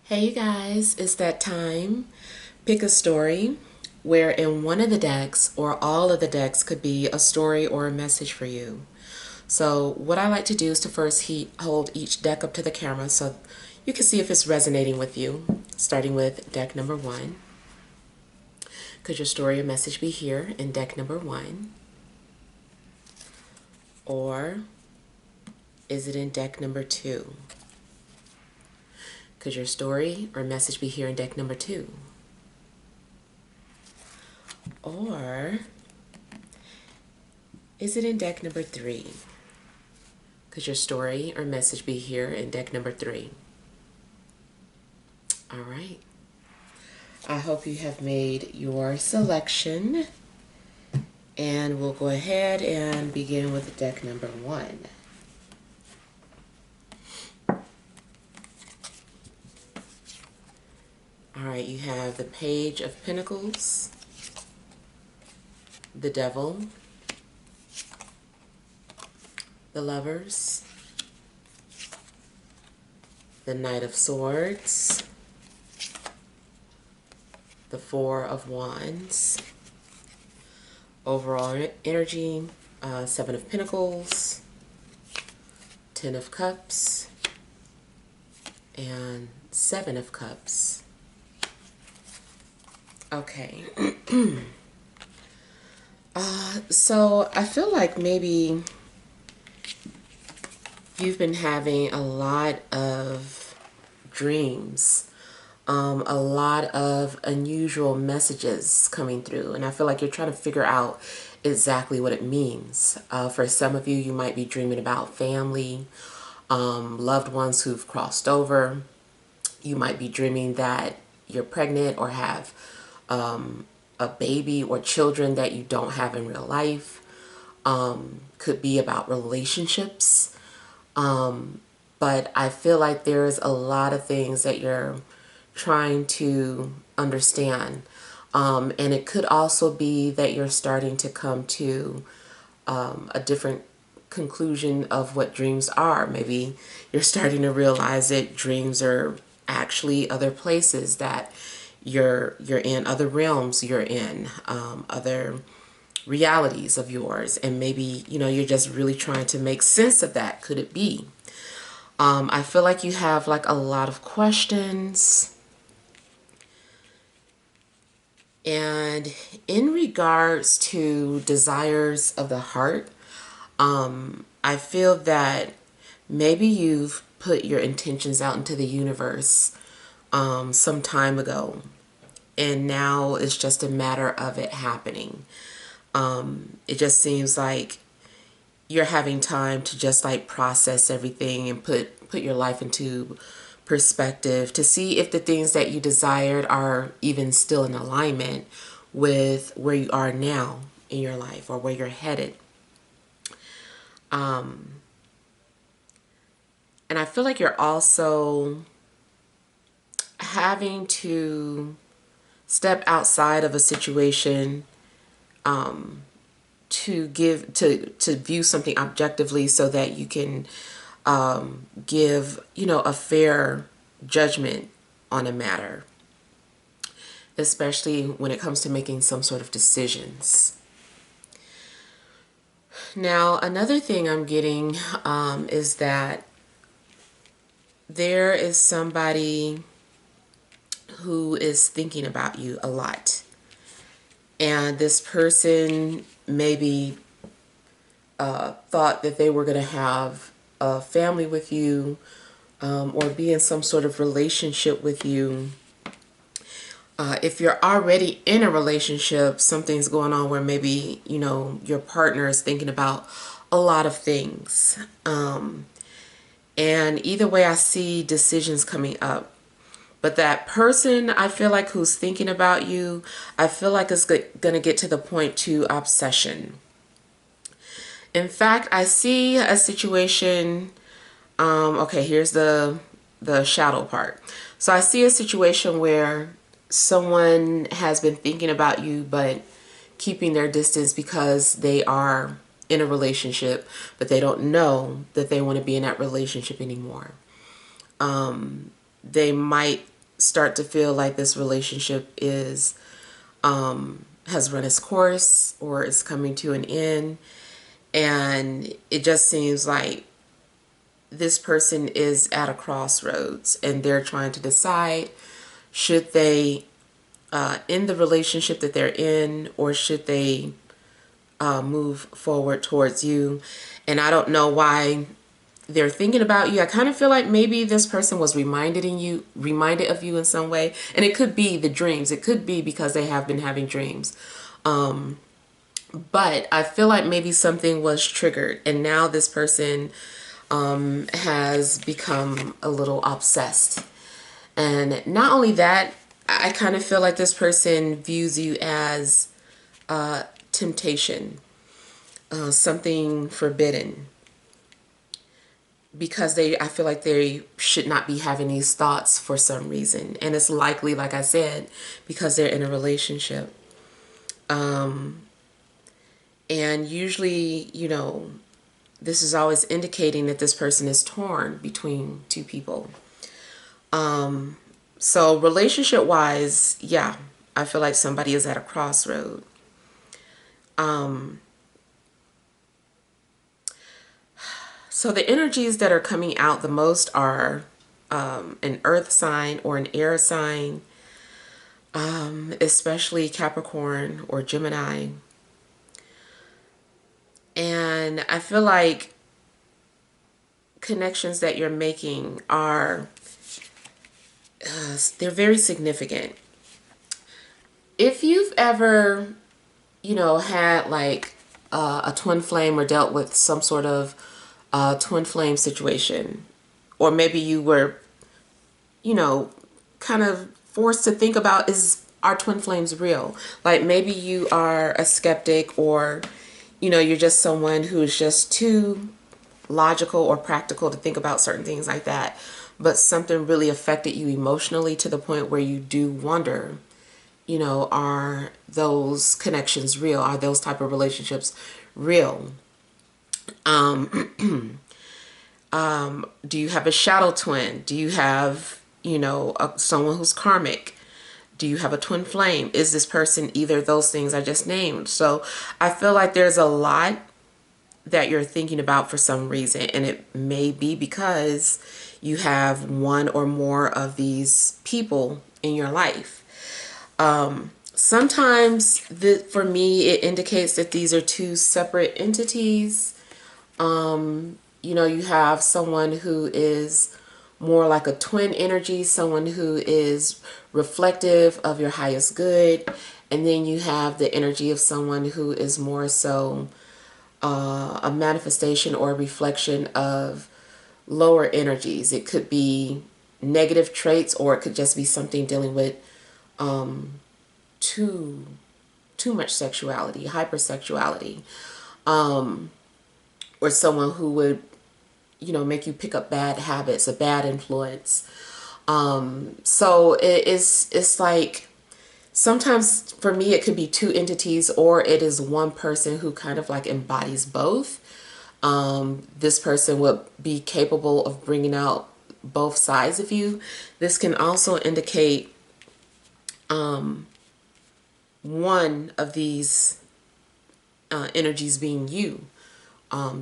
Hey you guys, it's that time. Pick a story where in one of the decks or all of the decks could be a story or a message for you. So what I like to do is to first hold each deck up to the camera so you can see if it's resonating with you. Starting with deck number one. Could your story or message be here in deck number one? Or is it in deck number two? Could your story or message be here in deck number two? Or is it in deck number three? Could your story or message be here in deck number three? All right. I hope you have made your selection. And we'll go ahead and begin with deck number one. All right, you have the Page of Pentacles, the Devil, the Lovers, the Knight of Swords, the Four of Wands, overall energy, Seven of Pentacles, Ten of Cups, and Seven of Cups. Okay. So I feel like maybe you've been having a lot of dreams, a lot of unusual messages coming through, and I feel like you're trying to figure out exactly what it means. For some of you, you might be dreaming about family, loved ones who've crossed over. You might be dreaming that you're pregnant or have a baby or children that you don't have in real life. Could be about relationships. But I feel like there's a lot of things that you're trying to understand. And it could also be that you're starting to come to a different conclusion of what dreams are. Maybe you're starting to realize that dreams are actually other places that you're in, other realms you're in, other realities of yours, and maybe you're just really trying to make sense of that. Could it be? I feel like you have like a lot of questions, and in regards to desires of the heart, I feel that maybe you've put your intentions out into the universe some time ago, and now it's just a matter of it happening. It just seems like you're having time to just like process everything and put your life into perspective to see if the things that you desired are even still in alignment with where you are now in your life or where you're headed. And I feel like you're also having to step outside of a situation to view something objectively so that you can give a fair judgment on a matter, especially when it comes to making some sort of decisions. Now, another thing I'm getting is that there is somebody who is thinking about you a lot. And this person maybe thought that they were going to have a family with you or be in some sort of relationship with you. If you're already in a relationship, something's going on where maybe, your partner is thinking about a lot of things. And either way, I see decisions coming up. But that person, I feel like, who's thinking about you, I feel like it's going to get to the point to obsession. In fact, I see a situation. Okay, here's the shadow part. So I see a situation where someone has been thinking about you, but keeping their distance because they are in a relationship, but they don't know that they want to be in that relationship anymore. They might start to feel like this relationship is has run its course or is coming to an end, and it just seems like this person is at a crossroads and they're trying to decide, should they end the relationship that they're in, or should they move forward towards you. And I don't know why they're thinking about you. I kind of feel like maybe this person was reminded of you in some way. And it could be the dreams. It could be because they have been having dreams. But I feel like maybe something was triggered, and now this person has become a little obsessed. And not only that, I kind of feel like this person views you as temptation, something forbidden, because I feel like they should not be having these thoughts for some reason. And it's likely, like I said, because they're in a relationship. And usually, this is always indicating that this person is torn between two people. So relationship wise, yeah, I feel like somebody is at a crossroad. So the energies that are coming out the most are an earth sign or an air sign, especially Capricorn or Gemini. And I feel like connections that you're making are, they're very significant. If you've ever, had like a twin flame or dealt with some sort of twin flame situation, or maybe you were, kind of forced to think about, is our twin flames real? Like maybe you are a skeptic, or, you're just someone who is just too logical or practical to think about certain things like that. But something really affected you emotionally to the point where you do wonder, are those connections real? Are those type of relationships real? Do you have a shadow twin? Do you have, someone who's karmic? Do you have a twin flame? Is this person either of those things I just named? So I feel like there's a lot that you're thinking about for some reason, and it may be because you have one or more of these people in your life. Sometimes for me, it indicates that these are two separate entities. You have someone who is more like a twin energy, someone who is reflective of your highest good. And then you have the energy of someone who is more so a manifestation or a reflection of lower energies. It could be negative traits, or it could just be something dealing with too much sexuality, hypersexuality, or someone who would, make you pick up bad habits, a bad influence. So it's like, sometimes for me, it could be two entities, or it is one person who kind of like embodies both. This person would be capable of bringing out both sides of you. This can also indicate one of these energies being you.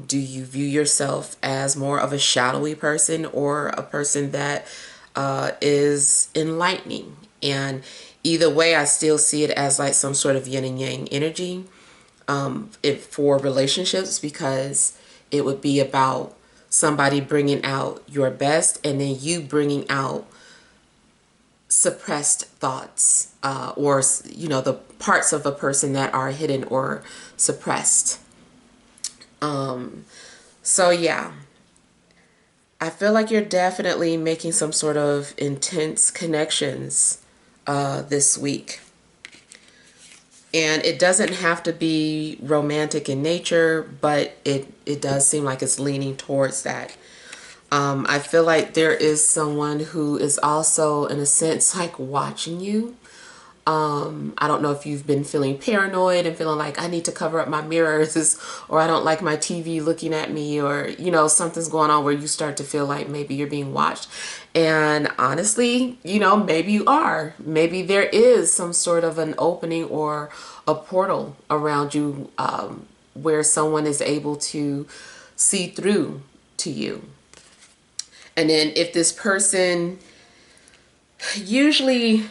Do you view yourself as more of a shadowy person, or a person that is enlightening? And either way, I still see it as like some sort of yin and yang energy for relationships, because it would be about somebody bringing out your best, and then you bringing out suppressed thoughts, or the parts of a person that are hidden or suppressed. So yeah, I feel like you're definitely making some sort of intense connections this week. And it doesn't have to be romantic in nature, but it does seem like it's leaning towards that. I feel like there is someone who is also, in a sense, like watching you. I don't know if you've been feeling paranoid and feeling like I need to cover up my mirrors or I don't like my TV looking at me, or, you know, something's going on where you start to feel like maybe you're being watched. And honestly, you know, maybe you are. Maybe there is some sort of an opening or a portal around you, where someone is able to see through to you. And then if this person usually,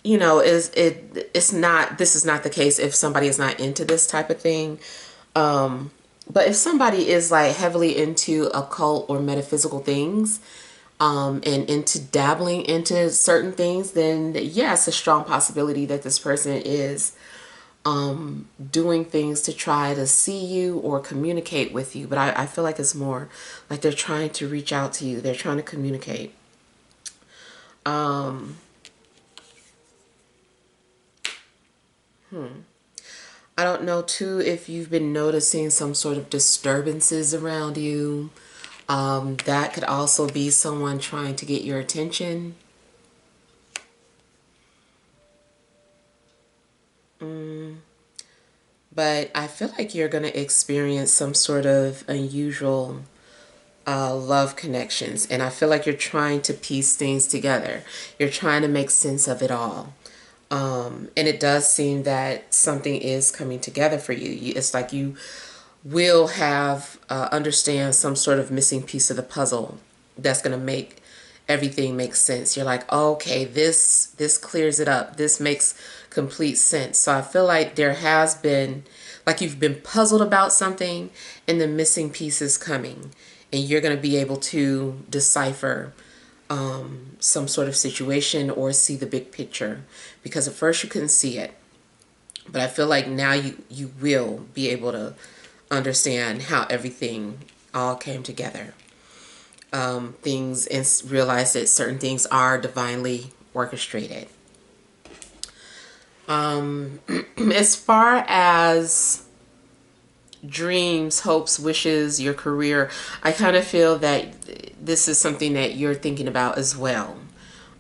you know, it's not, this is not the case if somebody is not into this type of thing. But if somebody is like heavily into occult or metaphysical things, and into dabbling into certain things, then yes, a strong possibility that this person is doing things to try to see you or communicate with you. But I feel like it's more like they're trying to reach out to you. They're trying to communicate. I don't know too if you've been noticing some sort of disturbances around you. That could also be someone trying to get your attention. But I feel like you're going to experience some sort of unusual love connections. And I feel like you're trying to piece things together. You're trying to make sense of it all. And it does seem that something is coming together for you. It's like you will have understand some sort of missing piece of the puzzle that's going to make everything make sense. You're like, oh, okay, this clears it up. This makes complete sense. So I feel like there has been, like you've been puzzled about something and the missing piece is coming, and you're going to be able to decipher some sort of situation or see the big picture, because at first you couldn't see it. But I feel like now you will be able to understand how everything all came together. Things, and realize that certain things are divinely orchestrated. As far as dreams, hopes, wishes, your career, I kind of feel that this is something that you're thinking about as well.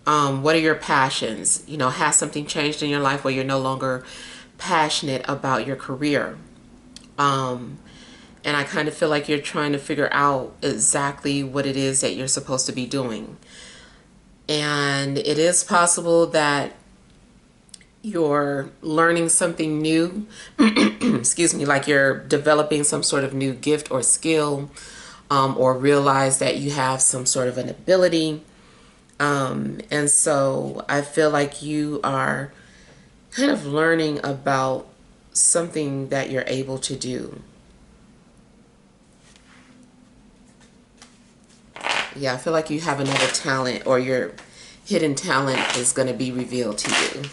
What are your passions? You know, has something changed in your life where you're no longer passionate about your career? And I kind of feel like you're trying to figure out exactly what it is that you're supposed to be doing. And it is possible that you're learning something new, excuse me, like you're developing some sort of new gift or skill, or realize that you have some sort of an ability. And so I feel like you are kind of learning about something that you're able to do. Yeah, I feel like you have another talent, or your hidden talent is going to be revealed to you.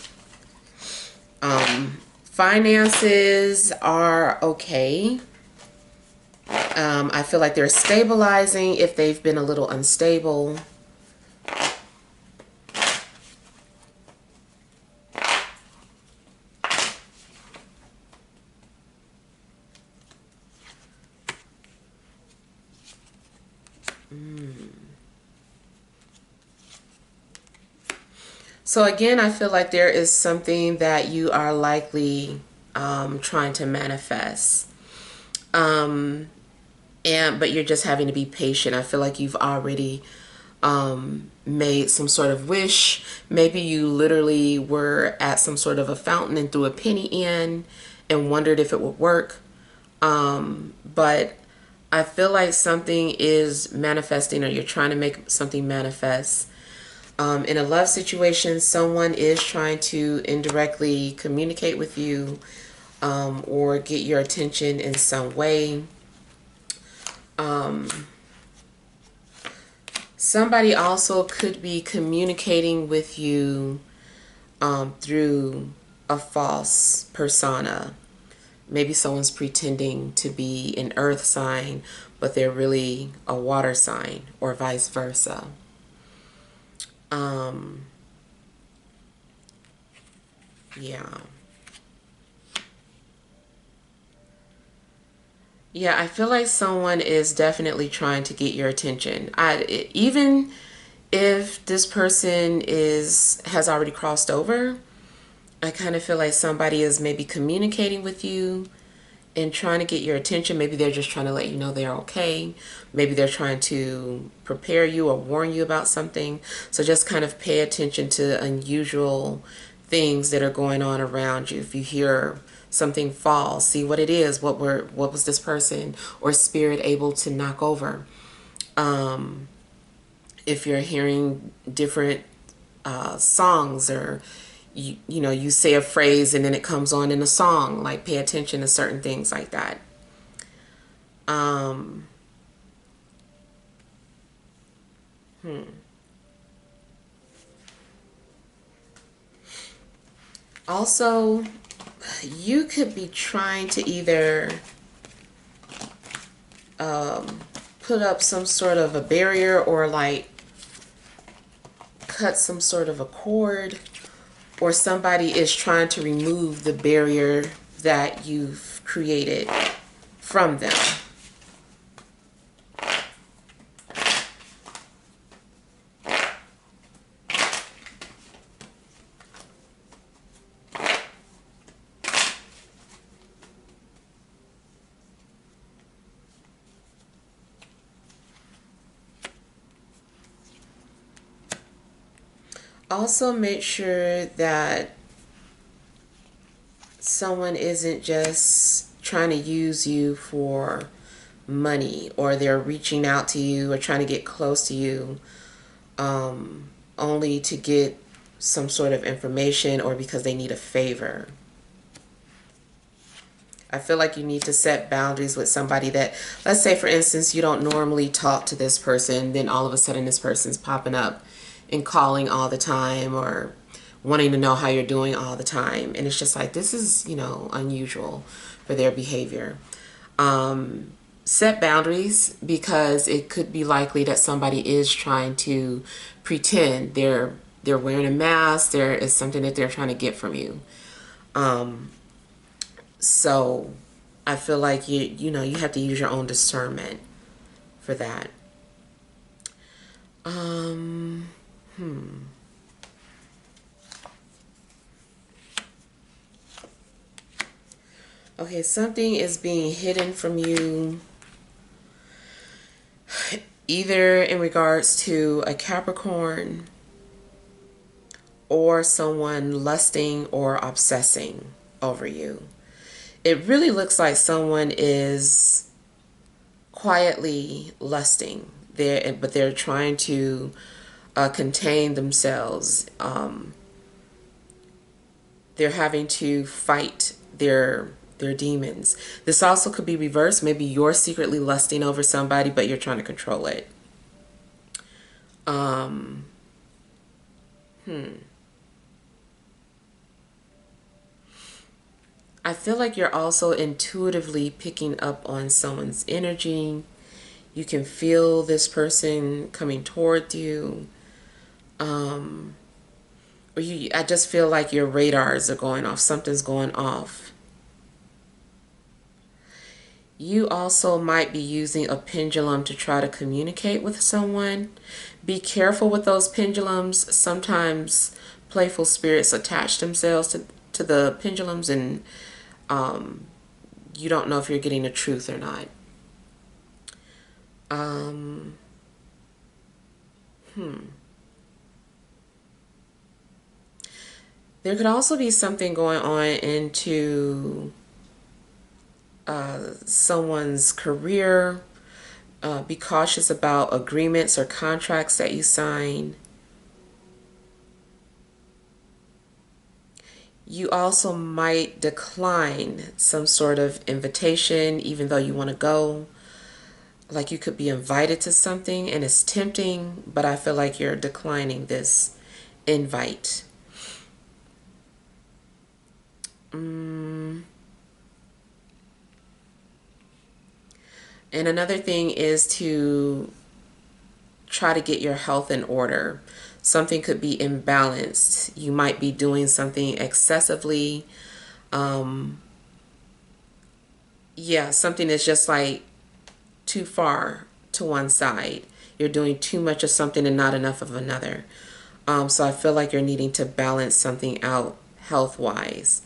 Finances are okay. I feel like they're stabilizing if they've been a little unstable. So again, I feel like there is something that you are likely trying to manifest. But you're just having to be patient. I feel like you've already made some sort of wish. Maybe you literally were at some sort of a fountain and threw a penny in and wondered if it would work. But I feel like something is manifesting, or you're trying to make something manifest. In a love situation, someone is trying to indirectly communicate with you, or get your attention in some way. Somebody also could be communicating with you through a false persona. Maybe someone's pretending to be an earth sign, but they're really a water sign, or vice versa. Yeah. Yeah, I feel like someone is definitely trying to get your attention. Even if this person has already crossed over, I kind of feel like somebody is maybe communicating with you and trying to get your attention. Maybe they're just trying to let you know they're okay. Maybe they're trying to prepare you or warn you about something. So just kind of pay attention to unusual things that are going on around you. If you hear something fall, see what it is. What was this person or spirit able to knock over? If you're hearing different songs, or you know, you say a phrase and then it comes on in a song, like pay attention to certain things like that. um Also, you could be trying to either put up some sort of a barrier, or like cut some sort of a cord, or somebody is trying to remove the barrier that you've created from them. Also, make sure that someone isn't just trying to use you for money, or they're reaching out to you or trying to get close to you only to get some sort of information or because they need a favor. I feel like you need to set boundaries with somebody that, let's say for instance, you don't normally talk to this person, then all of a sudden this person's popping up and calling all the time, or wanting to know how you're doing all the time. And it's just like, this is, you know, unusual for their behavior. Set boundaries, because it could be likely that somebody is trying to pretend they're wearing a mask. There is something that they're trying to get from you. So I feel like you know, you have to use your own discernment for that. Um, Okay, something is being hidden from you, either in regards to a Capricorn or someone lusting or obsessing over you. It really looks like someone is quietly lusting there, but they're trying to contain themselves. They're having to fight their demons. This also could be reversed. Maybe you're secretly lusting over somebody, but you're trying to control it. Um, I feel like you're also intuitively picking up on someone's energy. You can feel this person coming toward you. Or I just feel like your radars are going off. Something's going off. You also might be using a pendulum to try to communicate with someone. Be careful with those pendulums. Sometimes playful spirits attach themselves to the pendulums, and you don't know if you're getting the truth or not. Um, There could also be something going on into someone's career. Be cautious about agreements or contracts that you sign. You also might decline some sort of invitation, even though you want to go. Like, you could be invited to something and it's tempting, but I feel like you're declining this invite. And another thing is to try to get your health in order. Something could be imbalanced. You might be doing something excessively. Yeah, something that's just like too far to one side. You're doing too much of something and not enough of another. So I feel like you're needing to balance something out health-wise.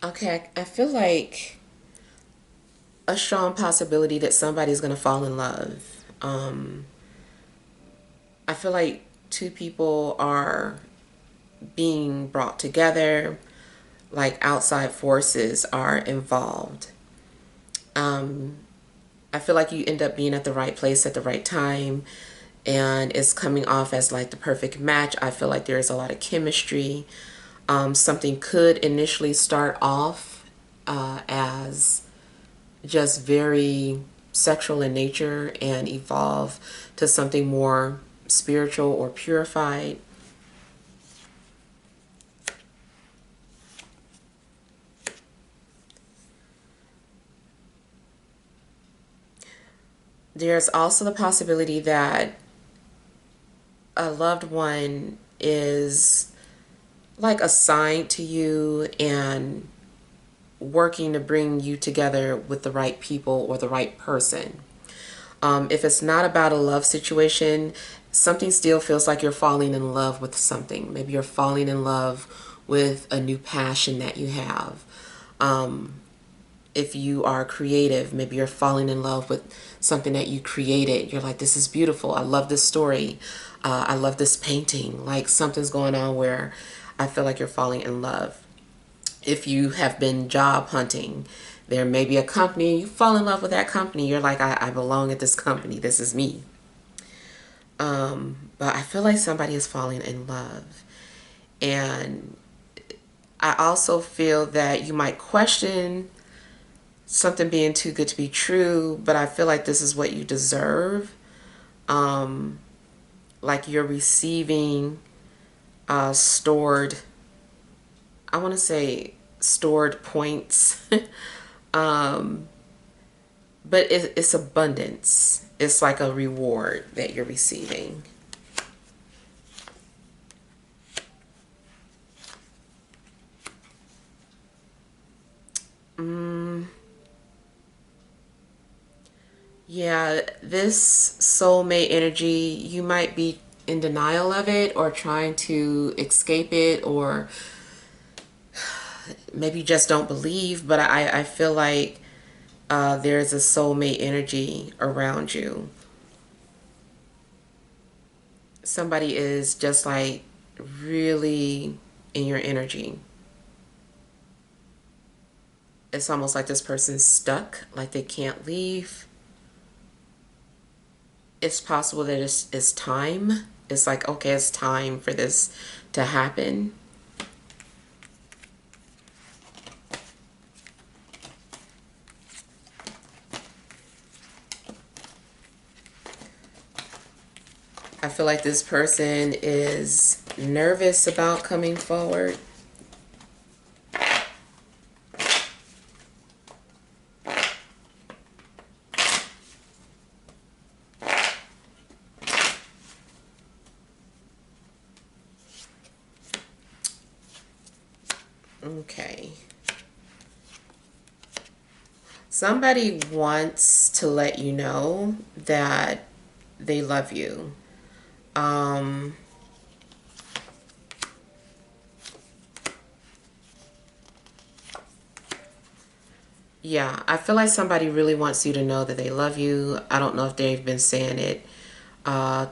Okay, I feel like a strong possibility that somebody's going to fall in love. I feel like two people are being brought together, like outside forces are involved. I feel like you end up being at the right place at the right time, and it's coming off as like the perfect match. I feel like there's a lot of chemistry. Something could initially start off as just very sexual in nature and evolve to something more spiritual or purified. There's also the possibility that a loved one is like assigned to you and working to bring you together with the right people or the right person. If it's not about a love situation, something still feels like you're falling in love with something. Maybe you're falling in love with a new passion that you have. If you are creative, maybe you're falling in love with something that you created. You're like, this is beautiful. I love this story. I love this painting. Like something's going on where I feel like you're falling in love. If you have been job hunting, there may be a company, you fall in love with that company. You're like, I belong at this company. This is me. But I feel like somebody is falling in love. And I also feel that you might question something being too good to be true, but I feel like this is what you deserve. Like you're receiving stored, I want to say stored points. But it's abundance. It's like a reward that you're receiving. Yeah, this soulmate energy, you might be in denial of it or trying to escape it, or maybe you just don't believe, but I feel like there's a soulmate energy around you. Somebody is just like really in your energy. It's almost like this person's stuck, like they can't leave. It's possible that it's time. It's like, okay, it's time for this to happen. I feel like this person is nervous about coming forward. Okay. Somebody wants to let you know that they love you. Yeah, I feel like somebody really wants you to know that they love you. I don't know if they've been saying it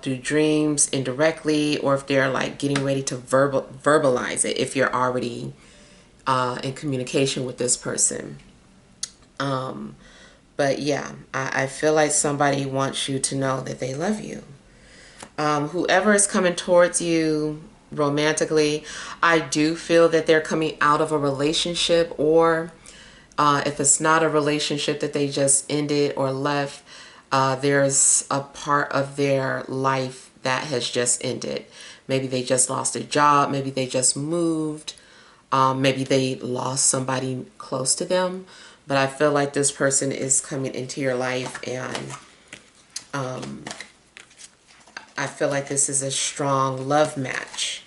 through dreams indirectly, or if they're like getting ready to verbalize it if you're already in communication with this person. But yeah, I feel like somebody wants you to know that they love you. Whoever is coming towards you romantically, I do feel that they're coming out of a relationship, or if it's not a relationship that they just ended or left, There's a part of their life that has just ended. Maybe they just lost a job. Maybe they just moved. Maybe they lost somebody close to them. But I feel like this person is coming into your life, and I feel like this is a strong love match.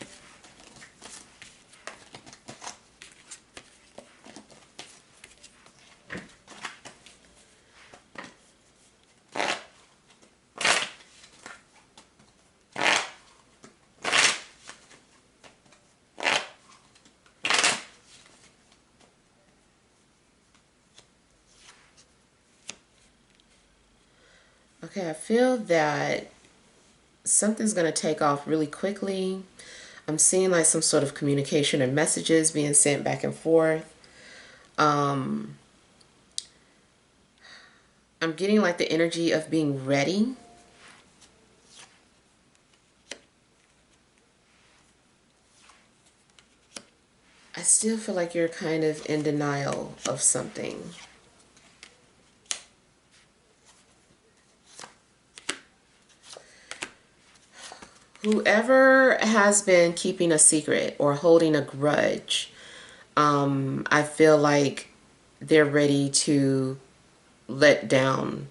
Okay, I feel that something's going to take off really quickly. I'm seeing like some sort of communication or messages being sent back and forth. I'm getting like the energy of being ready. I still feel like you're kind of in denial of something. Whoever has been keeping a secret or holding a grudge, I feel like they're ready to let down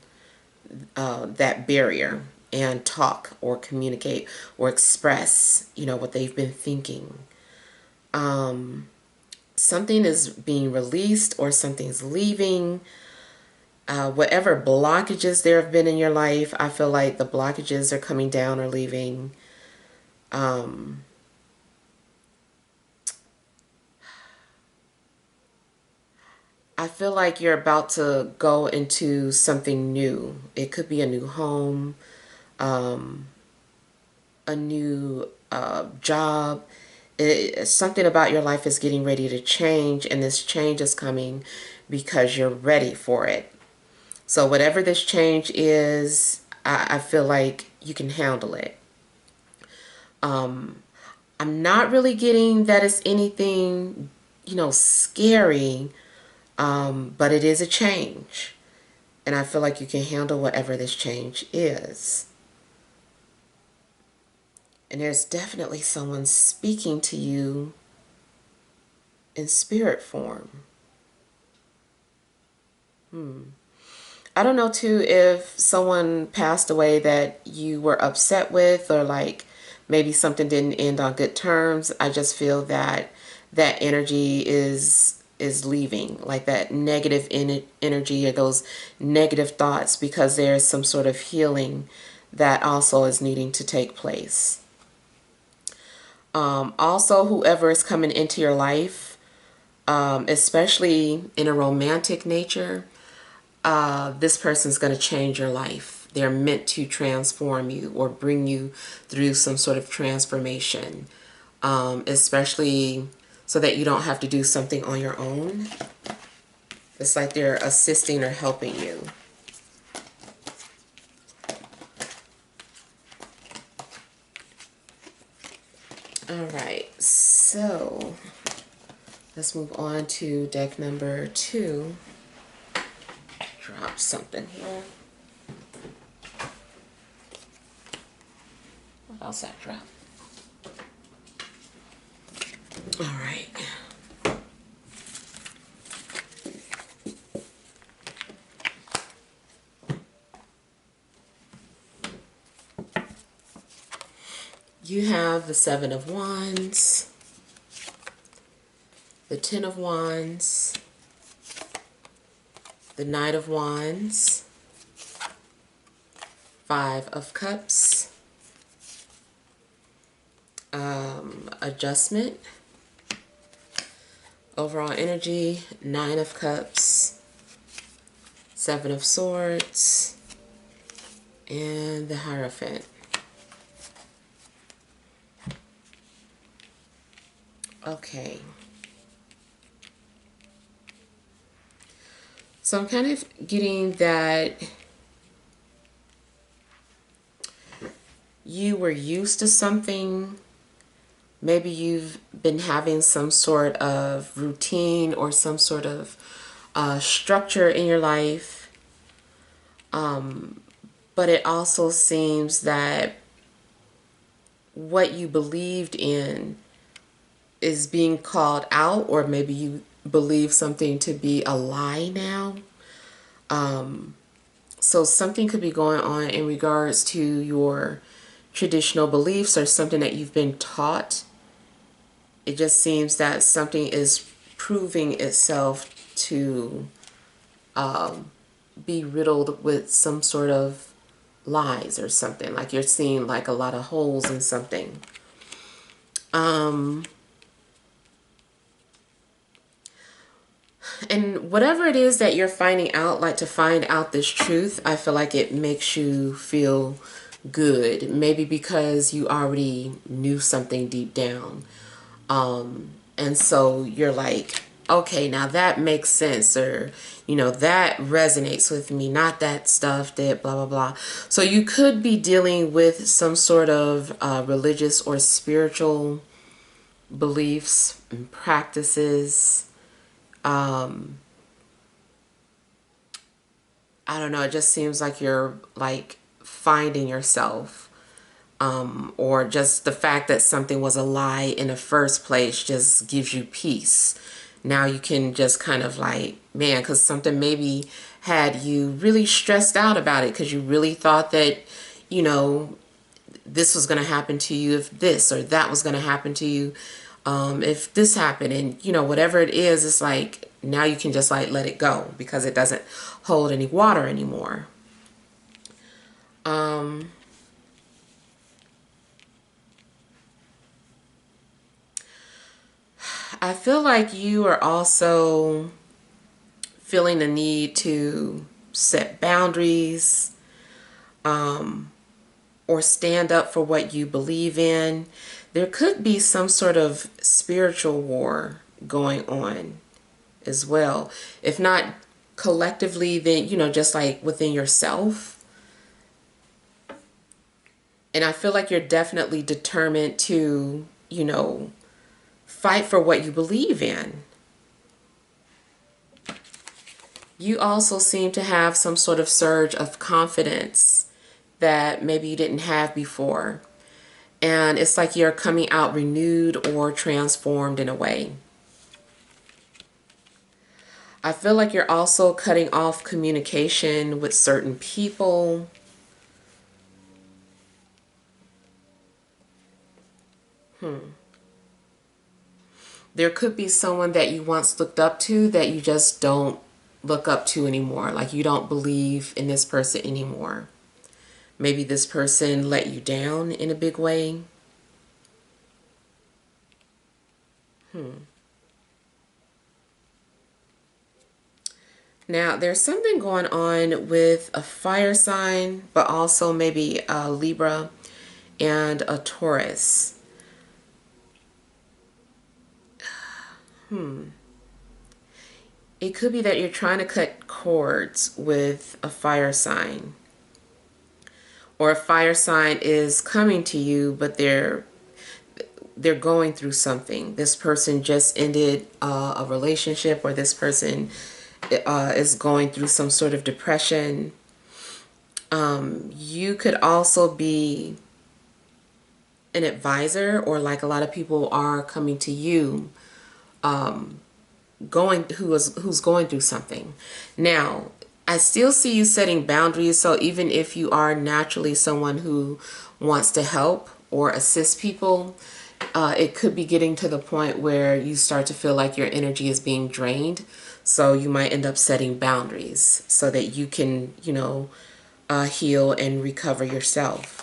that barrier and talk or communicate or express, what they've been thinking. Something is being released or something's leaving. Whatever blockages there have been in your life, I feel like the blockages are coming down or leaving. I feel like you're about to go into something new. It could be a new home, a new job. Something about your life is getting ready to change, and this change is coming because you're ready for it. So whatever this change is, I feel like you can handle it. I'm not really getting that it's anything, scary, but it is a change. And I feel like you can handle whatever this change is. And there's definitely someone speaking to you in spirit form. I don't know too if someone passed away that you were upset with, or like maybe something didn't end on good terms. I just feel that that energy is leaving, like that negative energy or those negative thoughts, because there's some sort of healing that also is needing to take place. Also, whoever is coming into your life, especially in a romantic nature, this person's going to change your life. They're meant to transform you or bring you through some sort of transformation, especially so that you don't have to do something on your own. It's like they're assisting or helping you. All right, so let's move on to deck number 2. Drop something here. What else I dropped? All right. You have the 7 of Wands, the 10 of Wands, the Knight of Wands, 5 of Cups, adjustment, overall energy, 9 of Cups, 7 of Swords, and the Hierophant. Okay. So I'm kind of getting that you were used to something. Maybe you've been having some sort of routine or some sort of structure in your life. but it also seems that what you believed in is being called out, or maybe you believe something to be a lie now. So something could be going on in regards to your traditional beliefs or something that you've been taught. It just seems that something is proving itself to be riddled with some sort of lies or something. Like you're seeing like a lot of holes in something. And whatever it is that you're finding out, like to find out this truth, I feel like it makes you feel good. Maybe because you already knew something deep down. And so you're like, okay, now that makes sense, or, you know, that resonates with me, not that stuff that blah, blah, blah. So you could be dealing with some sort of religious or spiritual beliefs and practices. I don't know, it just seems like you're like finding yourself, or just the fact that something was a lie in the first place just gives you peace. Now you can just kind of like, man, because something maybe had you really stressed out about it because you really thought that, you know, this was going to happen to you if this, or that was going to happen to you if this happened. And, you know, whatever it is, it's like now you can just like let it go because it doesn't hold any water anymore. I feel like you are also feeling the need to set boundaries, or stand up for what you believe in. There could be some sort of spiritual war going on as well. If not collectively, then, you know, just like within yourself. And I feel like you're definitely determined to, you know, fight for what you believe in. You also seem to have some sort of surge of confidence that maybe you didn't have before. And it's like you're coming out renewed or transformed in a way. I feel like you're also cutting off communication with certain people. There could be someone that you once looked up to that you just don't look up to anymore. Like you don't believe in this person anymore. Maybe this person let you down in a big way. Now, there's something going on with a fire sign, but also maybe a Libra and a Taurus. It could be that you're trying to cut cords with a fire sign, or a fire sign is coming to you, but they're going through something. This person just ended a relationship, or this person is going through some sort of depression. You could also be an advisor, or like a lot of people are coming to you, who's going through something. Now, I still see you setting boundaries. So even if you are naturally someone who wants to help or assist people, it could be getting to the point where you start to feel like your energy is being drained. So you might end up setting boundaries so that you can, you know, heal and recover yourself.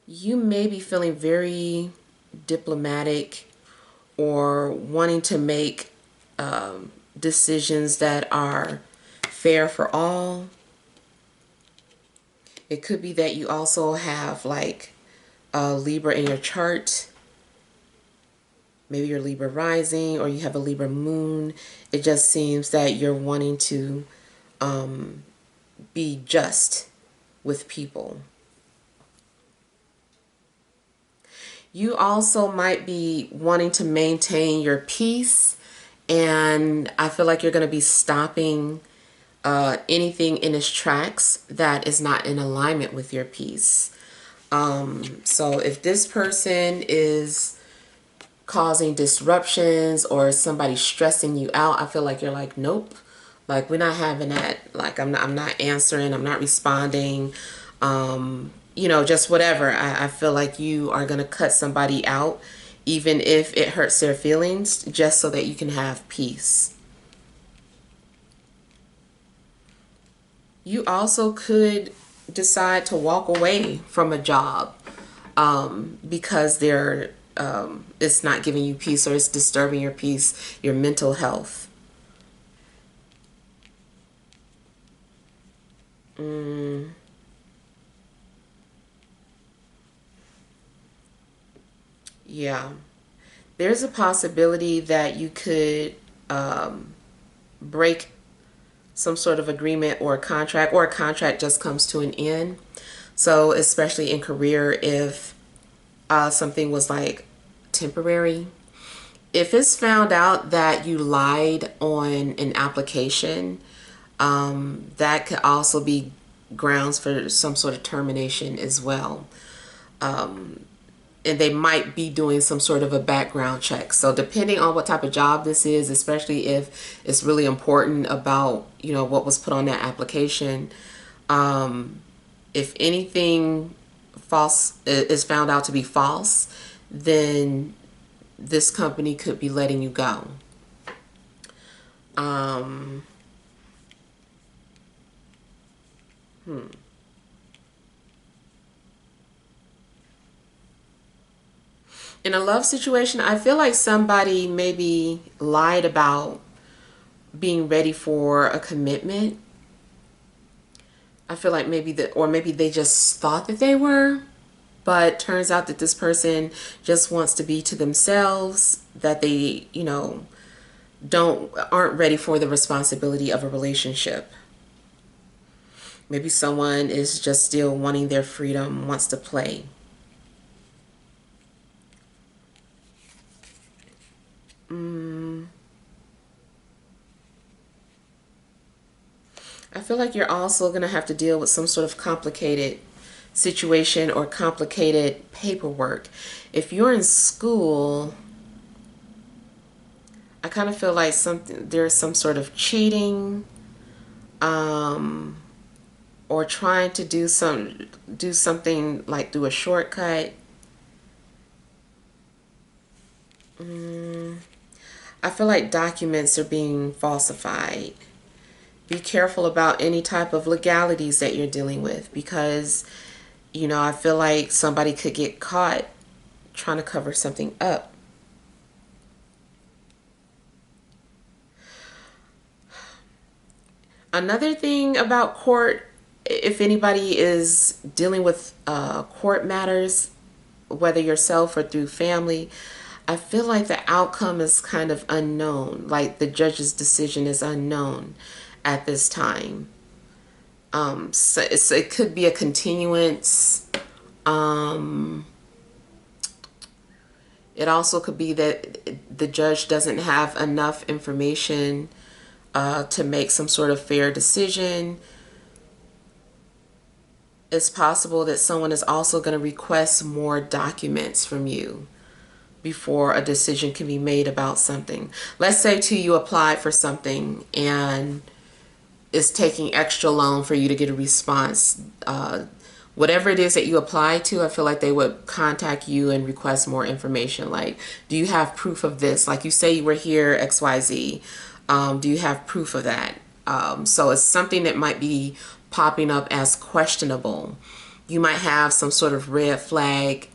You may be feeling very diplomatic, or wanting to make decisions that are fair for all. It could be that you also have like a Libra in your chart. Maybe you're Libra rising, or you have a Libra moon. It just seems that you're wanting to be just with people. You also might be wanting to maintain your peace, and I feel like you're going to be stopping anything in its tracks that is not in alignment with your peace. So if this person is causing disruptions or somebody stressing you out, I feel like you're like, nope, like we're not having that. Like I'm not answering, I'm not responding. You know, just whatever. I feel like you are going to cut somebody out, even if it hurts their feelings, just so that you can have peace. You also could decide to walk away from a job because it's not giving you peace, or it's disturbing your peace, your mental health. Yeah. There's a possibility that you could break some sort of agreement or a contract, or a contract just comes to an end. So especially in career, if something was like temporary, if it's found out that you lied on an application, that could also be grounds for some sort of termination as well. And they might be doing some sort of a background check. So depending on what type of job this is, especially if it's really important about, you know, what was put on that application, if anything false is found out to be false, then this company could be letting you go. Um, in a love situation, I feel like somebody maybe lied about being ready for a commitment. I feel like maybe they just thought that they were, but turns out that this person just wants to be to themselves, that they, you know, aren't ready for the responsibility of a relationship. Maybe someone is just still wanting their freedom, wants to play. I feel like you're also going to have to deal with some sort of complicated situation or complicated paperwork. If you're in school, I kind of feel like there's some sort of cheating, or trying to do something like do a shortcut. I feel like documents are being falsified. Be careful about any type of legalities that you're dealing with, because, you know, I feel like somebody could get caught trying to cover something up. Another thing about court, if anybody is dealing with court matters, whether yourself or through family, I feel like the outcome is kind of unknown. Like the judge's decision is unknown at this time. So it could be a continuance. It also could be that the judge doesn't have enough information to make some sort of fair decision. It's possible that someone is also going to request more documents from you before a decision can be made about something. Let's say too, you applied for something and it's taking extra long for you to get a response. Whatever it is that you apply to, I feel like they would contact you and request more information. Like, do you have proof of this? Like you say you were here, XYZ. Do you have proof of that? So it's something that might be popping up as questionable. You might have some sort of red flag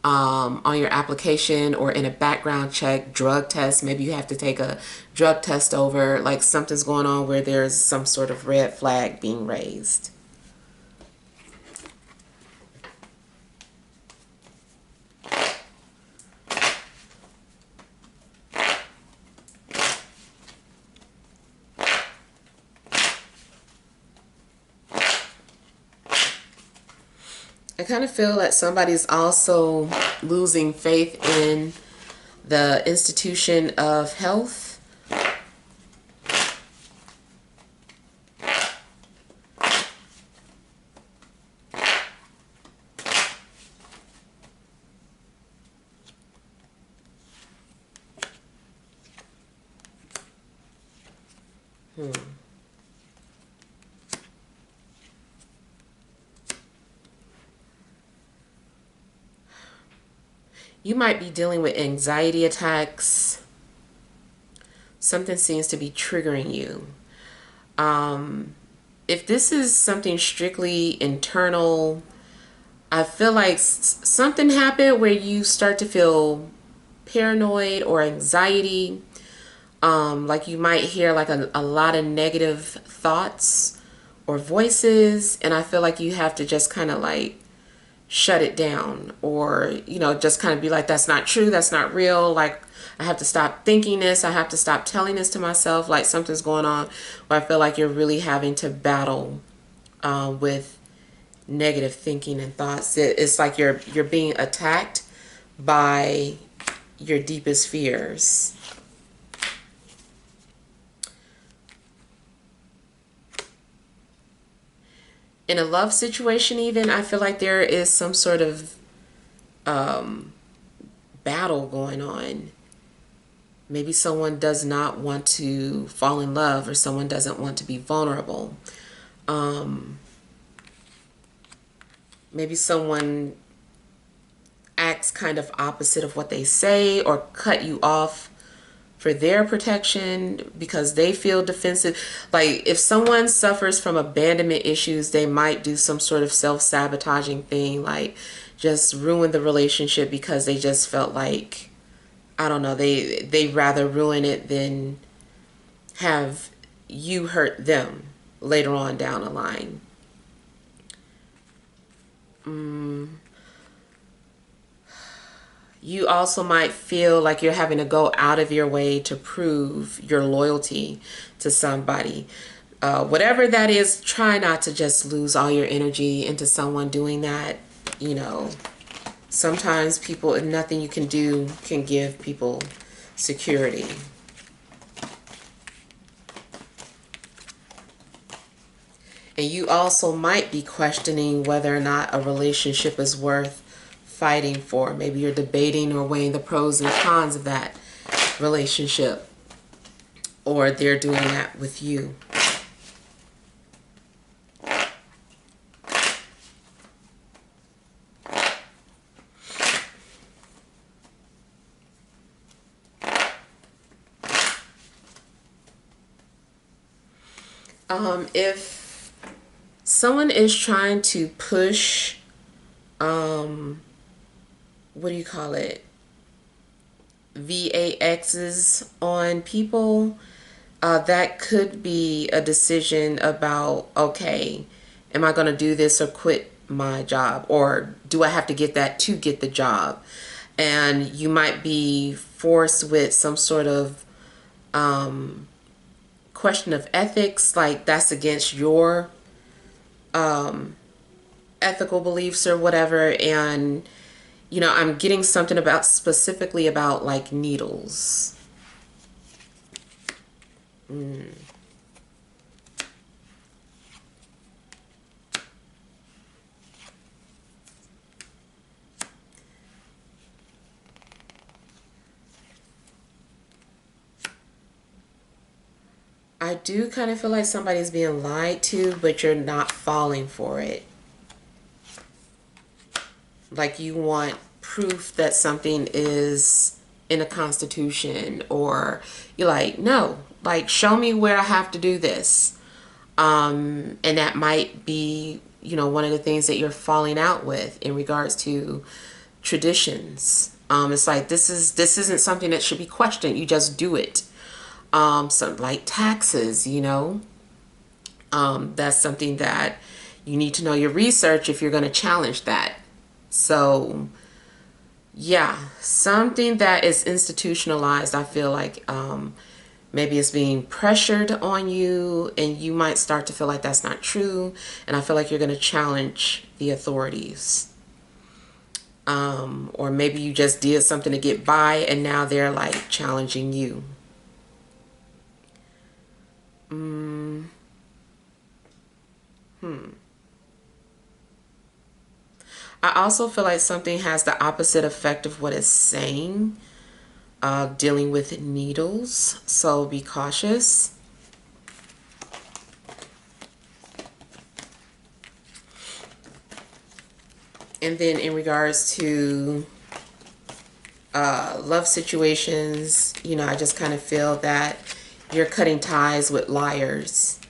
on your application, or in a background check, drug test. Maybe you have to take a drug test over, like something's going on where there's some sort of red flag being raised. I kind of feel that somebody's also losing faith in the institution of health. You might be dealing with anxiety attacks. Something seems to be triggering you. If this is something strictly internal, I feel like something happened where you start to feel paranoid or anxiety. Like you might hear like a lot of negative thoughts or voices, and I feel like you have to just kind of like shut it down, or just kind of be like, that's not true, that's not real, like I have to stop thinking this, I have to stop telling this to myself, like something's going on where I feel like you're really having to battle with negative thinking and thoughts. It's like you're being attacked by your deepest fears. In a love situation even, I feel like there is some sort of battle going on. Maybe someone does not want to fall in love, or someone doesn't want to be vulnerable. Maybe someone acts kind of opposite of what they say, or cut you off for their protection because they feel defensive. Like if someone suffers from abandonment issues, they might do some sort of self-sabotaging thing, like just ruin the relationship because they just felt like, I don't know, they rather ruin it than have you hurt them later on down the line. You also might feel like you're having to go out of your way to prove your loyalty to somebody. Whatever that is, try not to just lose all your energy into someone doing that. Sometimes people, nothing you can do can give people security. And you also might be questioning whether or not a relationship is worth fighting for. Maybe you're debating or weighing the pros and cons of that relationship, or they're doing that with you. If someone is trying to push, what do you call it? VAXs on people, that could be a decision about, okay, am I going to do this or quit my job? Or do I have to get that to get the job? And you might be forced with some sort of question of ethics, like that's against your ethical beliefs or whatever. And I'm getting something about specifically about like needles. I do kind of feel like somebody's being lied to, but you're not falling for it. Like you want proof that something is in a constitution, or you're like, no, like show me where I have to do this. And that might be, one of the things that you're falling out with in regards to traditions. It's like this isn't something that should be questioned. You just do it. Something like taxes, that's something that you need to know your research if you're going to challenge that. So yeah, something that is institutionalized, I feel like Maybe it's being pressured on you, and you might start to feel like that's not true. And I feel like you're going to challenge the authorities. Or maybe you just did something to get by, and now they're like challenging you. I also feel like something has the opposite effect of what it's saying. Dealing with needles, so be cautious. And then in regards to love situations, you know, I just kind of feel that you're cutting ties with liars.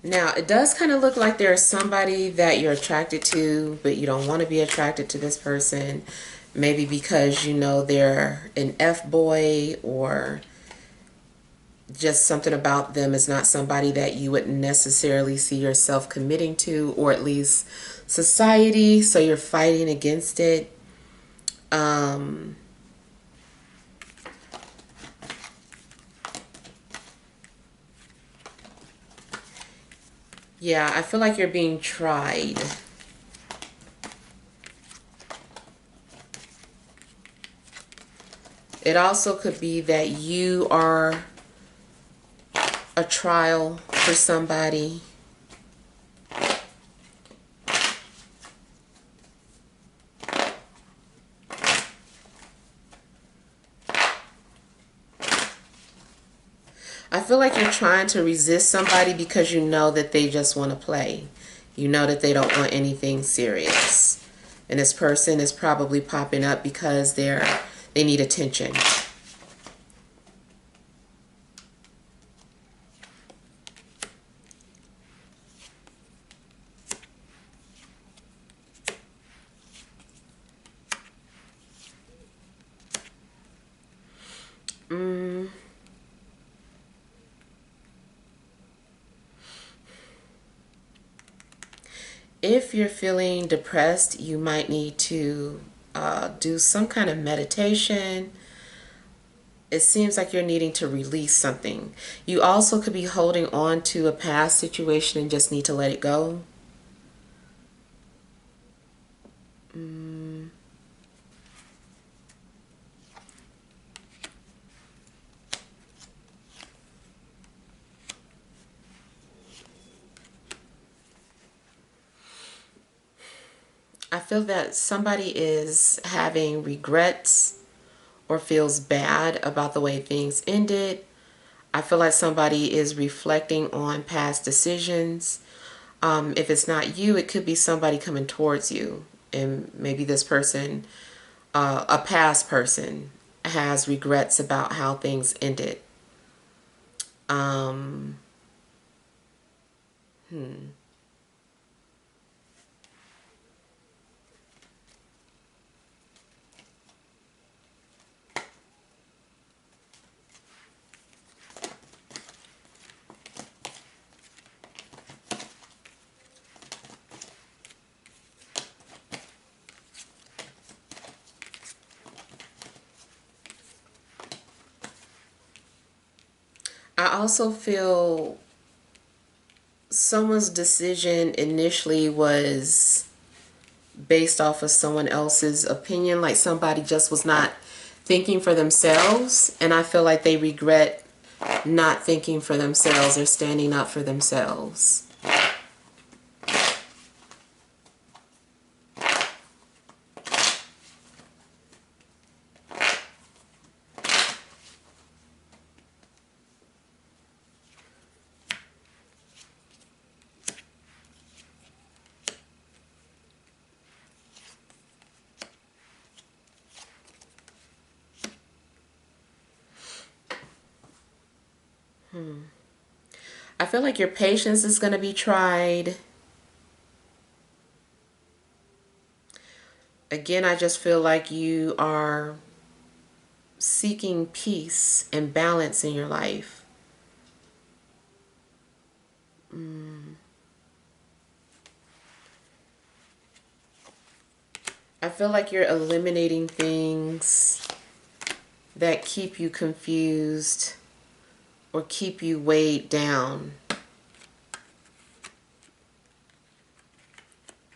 Now, it does kind of look like there's somebody that you're attracted to, but you don't want to be attracted to this person. Maybe because you know they're an F-boy, or just something about them is not somebody that you would necessarily see yourself committing to, or at least society, so you're fighting against it. Yeah, I feel like you're being tried. It also could be that you are a trial for somebody. I feel like you're trying to resist somebody because you know that they just want to play. You know that they don't want anything serious. And this person is probably popping up because they need attention. If you're feeling depressed, you might need to do some kind of meditation. It seems like you're needing to release something. You also could be holding on to a past situation and just need to let it go. I feel that somebody is having regrets or feels bad about the way things ended. I feel like somebody is reflecting on past decisions. If it's not you, it could be somebody coming towards you. And maybe this person, a past person, has regrets about how things ended. Um, I also feel someone's decision initially was based off of someone else's opinion, like somebody just was not thinking for themselves, and I feel like they regret not thinking for themselves or standing up for themselves. I feel like your patience is going to be tried. Again, I just feel like you are seeking peace and balance in your life. I feel like you're eliminating things that keep you confused or keep you weighed down.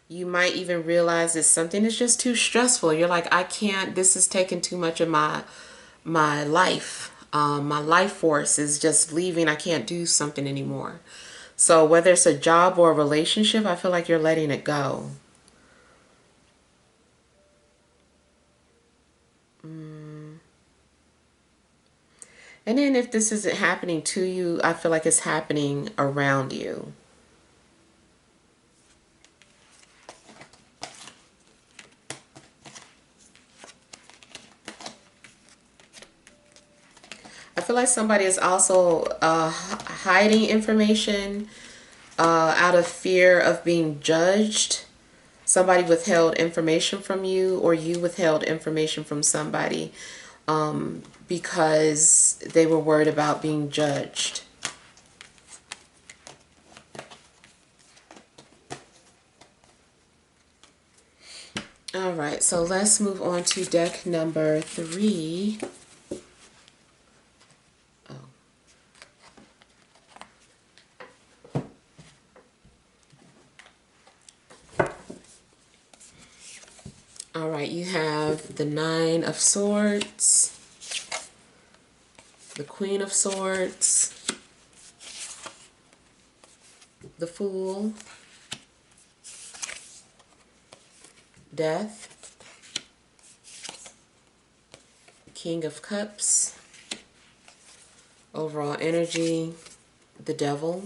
You might even realize that something is just too stressful. You're like, I can't, this is taking too much of my life. My life force is just leaving. I can't do something anymore. So whether it's a job or a relationship, I feel like you're letting it go. And then if this isn't happening to you, I feel like it's happening around you. I feel like somebody is also hiding information out of fear of being judged. Somebody withheld information from you, or you withheld information from somebody because they were worried about being judged. All right, so let's move on to deck number 3. All right, you have the 9 of Swords, the Queen of Swords, the Fool, Death, King of Cups, overall energy, the Devil,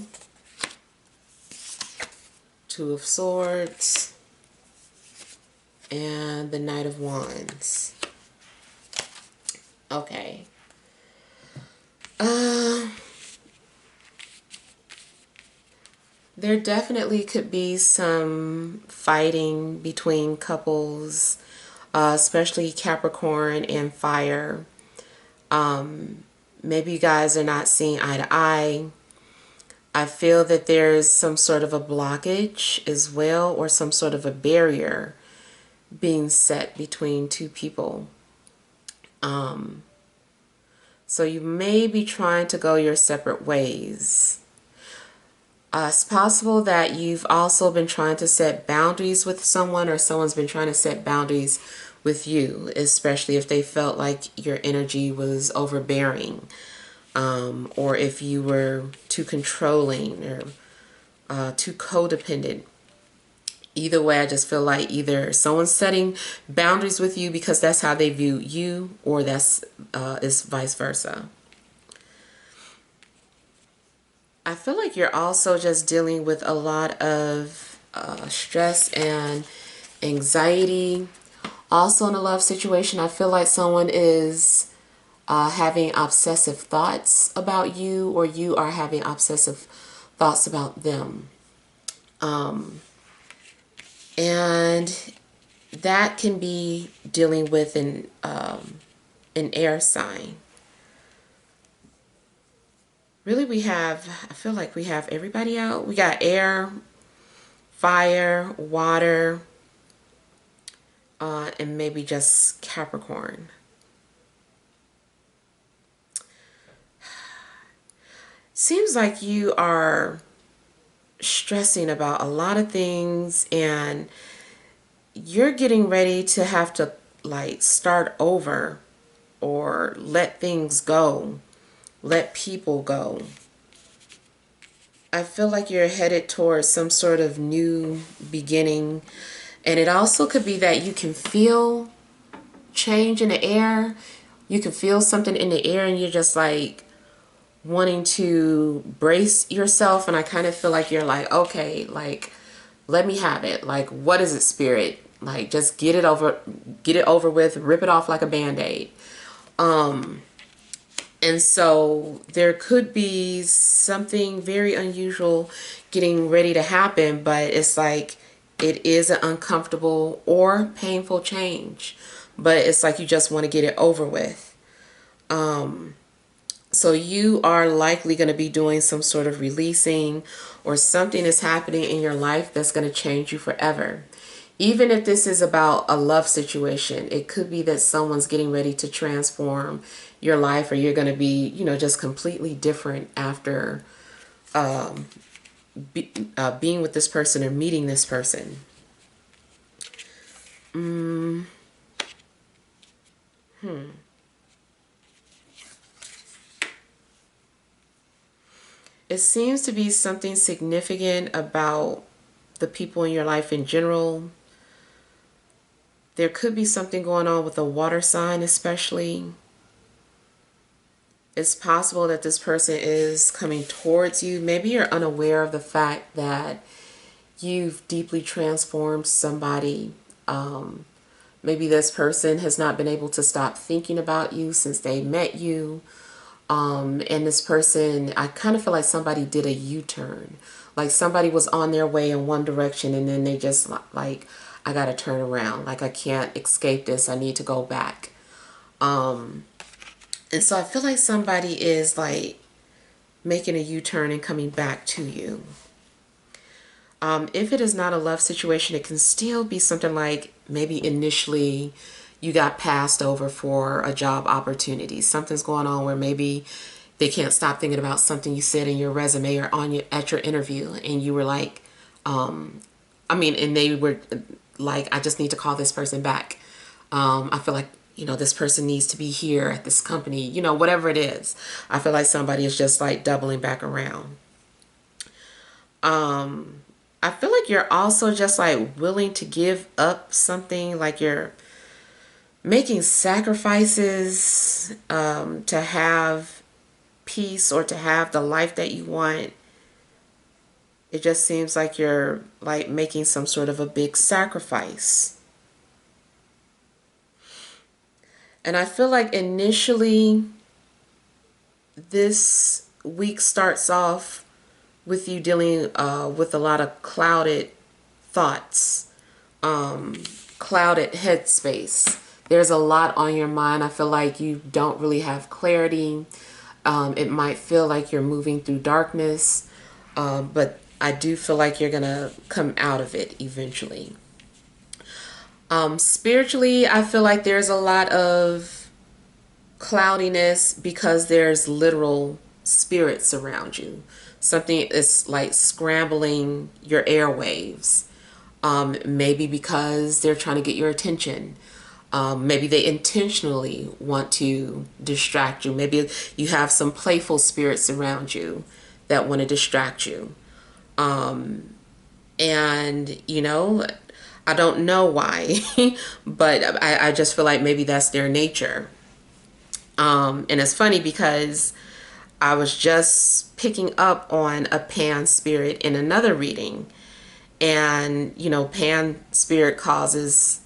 2 of Swords, and the Knight of Wands. Okay. There definitely could be some fighting between couples, especially Capricorn and Fire. Maybe you guys are not seeing eye to eye. I feel that there's some sort of a blockage as well, or some sort of a barrier being set between two people. So you may be trying to go your separate ways. It's possible that you've also been trying to set boundaries with someone, or someone's been trying to set boundaries with you, especially if they felt like your energy was overbearing, or if you were too controlling or too codependent. Either way, I just feel like either someone's setting boundaries with you because that's how they view you, or that's is vice versa. I feel like you're also just dealing with a lot of stress and anxiety. Also in a love situation, I feel like someone is having obsessive thoughts about you, or you are having obsessive thoughts about them. And that can be dealing with an air sign. Really, I feel like we have everybody out. We got air, fire, water, and maybe just Capricorn. Seems like you are stressing about a lot of things, and you're getting ready to have to like start over, or let things go, let people go. I feel like you're headed towards some sort of new beginning, and it also could be that you can feel change in the air. You can feel something in the air, and you're just like wanting to brace yourself. And I kind of feel like you're like, okay, like, let me have it. Like, what is it, spirit? Like, just get it over with, rip it off like a band-aid. And so there could be something very unusual getting ready to happen, but it's like It is an uncomfortable or painful change, but it's like you just want to get it over with. So you are likely going to be doing some sort of releasing, or something is happening in your life that's going to change you forever. Even if this is about a love situation, it could be that someone's getting ready to transform your life, or you're going to be, just completely different after being with this person or meeting this person. It seems to be something significant about the people in your life in general. There could be something going on with a water sign especially. It's possible that this person is coming towards you. Maybe you're unaware of the fact that you've deeply transformed somebody. Maybe this person has not been able to stop thinking about you since they met you. And this person, I kind of feel like somebody did a U-turn. Like somebody was on their way in one direction and then they just like, I got to turn around. Like I can't escape this. I need to go back. And so I feel like somebody is like making a U-turn and coming back to you. If it is not a love situation, it can still be something like maybe initially you got passed over for a job opportunity. Something's going on where maybe they can't stop thinking about something you said in your resume or at your interview, and you were like, and they were like, I just need to call this person back. I feel like, this person needs to be here at this company, whatever it is. I feel like somebody is just like doubling back around. I feel like you're also just like willing to give up something, like you're making sacrifices to have peace or to have the life that you want. It just seems like you're like making some sort of a big sacrifice. And I feel like initially this week starts off with you dealing with a lot of clouded thoughts, clouded headspace. There's a lot on your mind. I feel like you don't really have clarity. It might feel like you're moving through darkness, but I do feel like you're going to come out of it eventually. Spiritually, I feel like there's a lot of cloudiness because there's literal spirits around you. Something is like scrambling your airwaves. Maybe because they're trying to get your attention. Maybe they intentionally want to distract you. Maybe you have some playful spirits around you that want to distract you. And, I don't know why, but I just feel like maybe that's their nature. And it's funny because I was just picking up on a Pan spirit in another reading. And, Pan spirit causes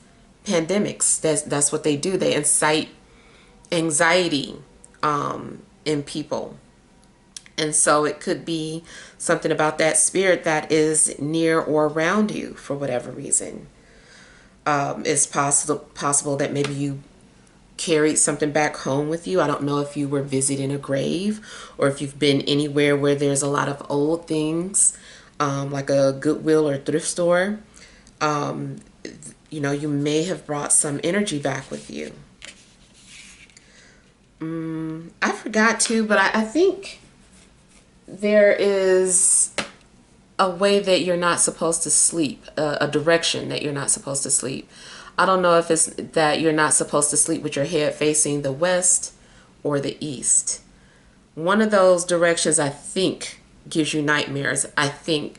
pandemics. That's what they do. They incite anxiety in people. And so it could be something about that spirit that is near or around you for whatever reason. It's possible that maybe you carried something back home with you. I don't know if you were visiting a grave or if you've been anywhere where there's a lot of old things, like a Goodwill or thrift store. You may have brought some energy back with you. I forgot to, but I think there is a way that you're not supposed to sleep, a direction that you're not supposed to sleep. I don't know if it's that you're not supposed to sleep with your head facing the west or the east. One of those directions, I think, gives you nightmares. I think.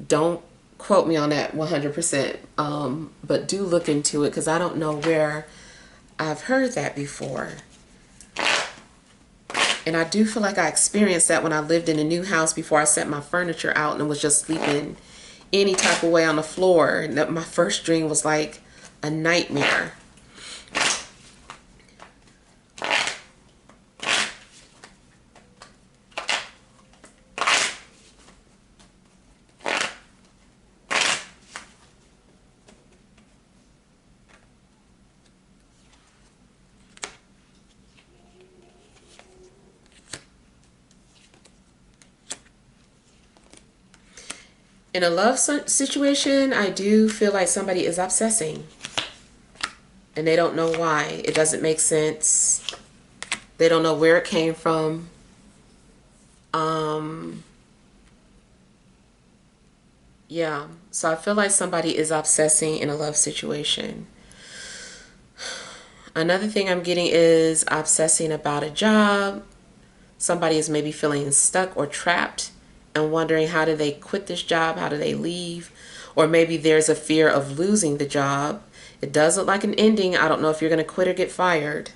Don't quote me on that 100%, but do look into it because I don't know where I've heard that before. And I do feel like I experienced that when I lived in a new house before I set my furniture out and was just sleeping any type of way on the floor. And that my first dream was like a nightmare. In a love situation, I do feel like somebody is obsessing. And they don't know why. It doesn't make sense. They don't know where it came from. Yeah. So I feel like somebody is obsessing in a love situation. Another thing I'm getting is obsessing about a job. Somebody is maybe feeling stuck or trapped and wondering, how do they quit this job? How do they leave? Or maybe there's a fear of losing the job. It does look like an ending. I don't know if you're going to quit or get fired.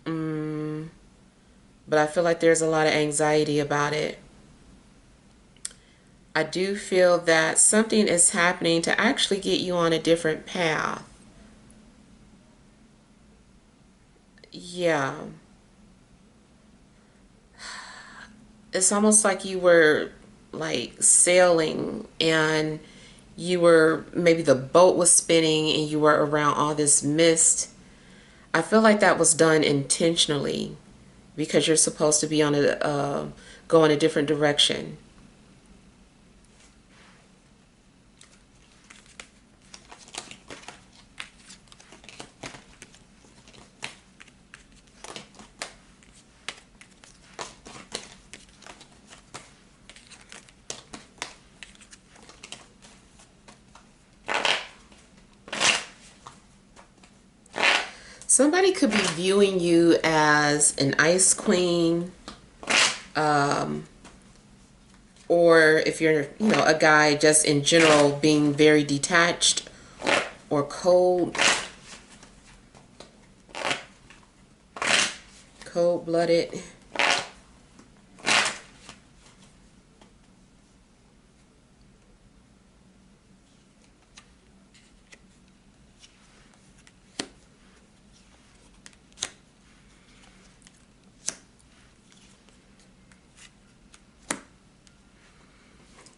But I feel like there's a lot of anxiety about it. I do feel that something is happening to actually get you on a different path. Yeah. It's almost like you were like sailing and you were, maybe the boat was spinning and you were around all this mist. I feel like that was done intentionally because you're supposed to be on go in a different direction. Somebody could be viewing you as an ice queen, or if you're, a guy, just in general being very detached or cold-blooded.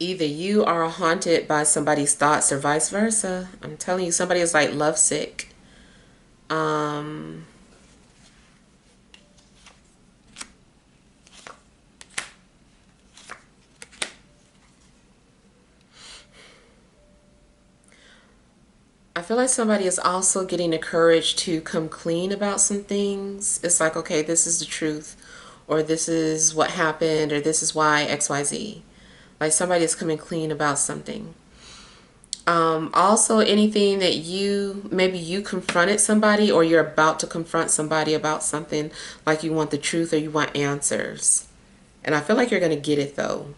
Either you are haunted by somebody's thoughts or vice versa. I'm telling you, somebody is like lovesick. I feel like somebody is also getting the courage to come clean about some things. It's like, okay, this is the truth, or this is what happened, or this is why XYZ. Like somebody is coming clean about something. Also, anything that maybe you confronted somebody, or you're about to confront somebody about something, like you want the truth or you want answers. And I feel like you're going to get it though.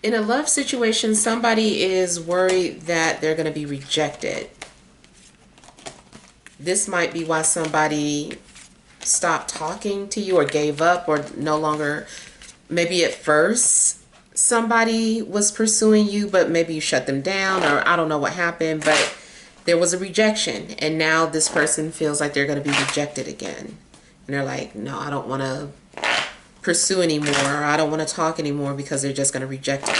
In a love situation, somebody is worried that they're going to be rejected. This might be why somebody stopped talking to you or gave up or no longer, maybe at first somebody was pursuing you, but maybe you shut them down, or I don't know what happened, but there was a rejection, and now this person feels like they're going to be rejected again. And they're like, no, I don't want to pursue anymore, or I don't want to talk anymore because they're just going to reject me.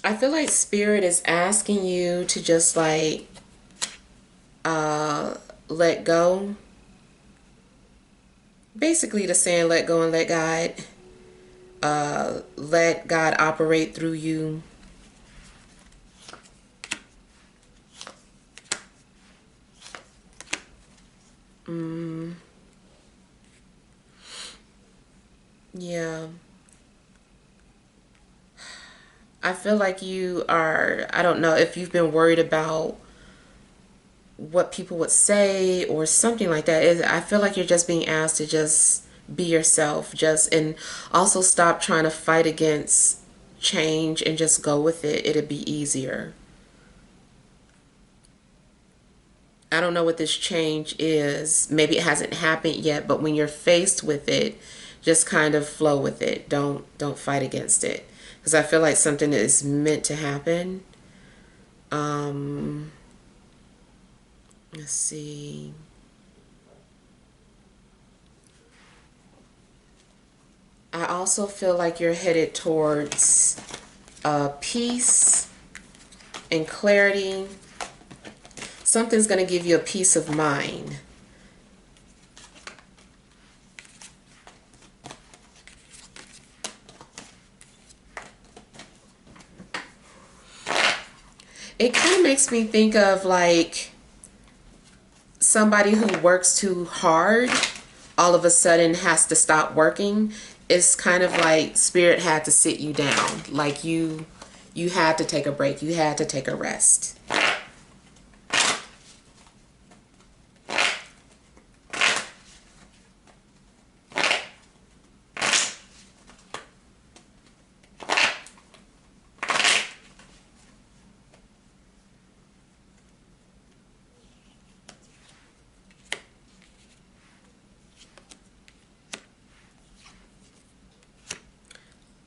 I feel like Spirit is asking you to just like let go. Basically, to saying let go and let God. Let God operate through you. Yeah. I feel like you are, I don't know if you've been worried about what people would say or something like that. I feel like you're just being asked to just be yourself, and also stop trying to fight against change and just go with it. It'd be easier. I don't know what this change is. Maybe it hasn't happened yet, but when you're faced with it, just kind of flow with it. Don't fight against it, because I feel like something is meant to happen. Let's see. I also feel like you're headed towards peace and clarity. Something's going to give you a peace of mind. It kind of makes me think of like somebody who works too hard all of a sudden has to stop working. It's kind of like spirit had to sit you down. Like you had to take a break. You had to take a rest.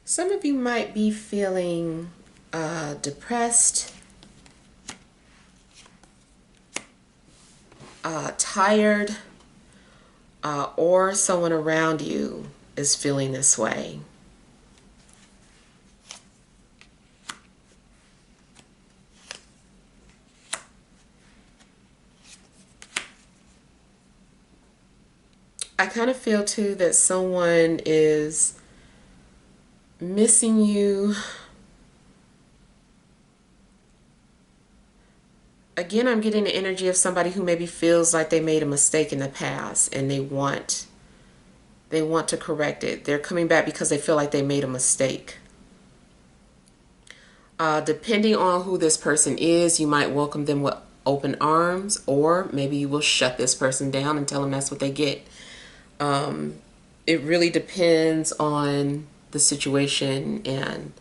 Some of you might be feeling depressed, tired, or someone around you is feeling this way. I kind of feel too that someone is missing you. Again, I'm getting the energy of somebody who maybe feels like they made a mistake in the past and they want to correct it. They're coming back because they feel like they made a mistake. Depending on who this person is, you might welcome them with open arms, or maybe you will shut this person down and tell them that's what they get. It really depends on the situation and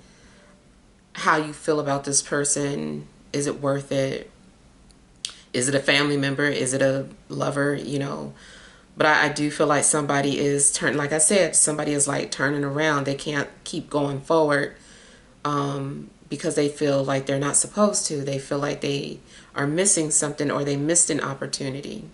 how you feel about this person. Is it worth it? Is it a family member? Is it a lover? You know, but I do feel like somebody is like I said, somebody is like turning around. They can't keep going forward because they feel like they're not supposed to. They feel like they are missing something, or they missed an opportunity.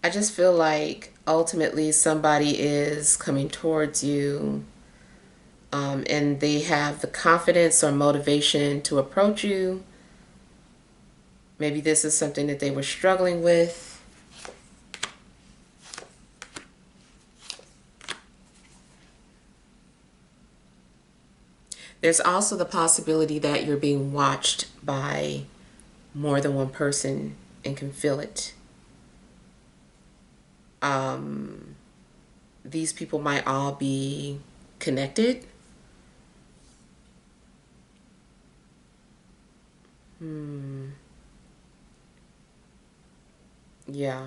I just feel like ultimately somebody is coming towards you, and they have the confidence or motivation to approach you. Maybe this is something that they were struggling with. There's also the possibility that you're being watched by more than one person and can feel it. These people might all be connected. Yeah.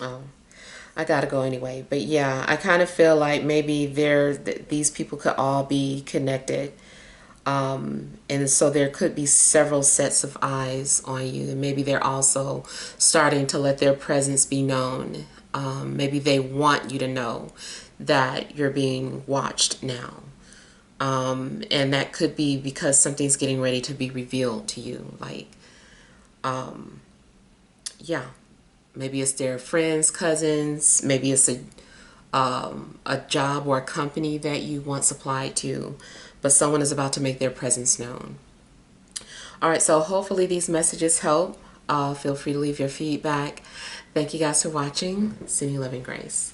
Oh, I gotta go anyway. But yeah, I kind of feel like maybe these people could all be connected. And so there could be several sets of eyes on you. And maybe they're also starting to let their presence be known. Maybe they want you to know that you're being watched now. And that could be because something's getting ready to be revealed to you. Like, yeah, maybe it's their friends, cousins, maybe it's a job or a company that you once applied to, but someone is about to make their presence known. All right, so hopefully these messages help. Feel free to leave your feedback. Thank you guys for watching. Sending love and grace.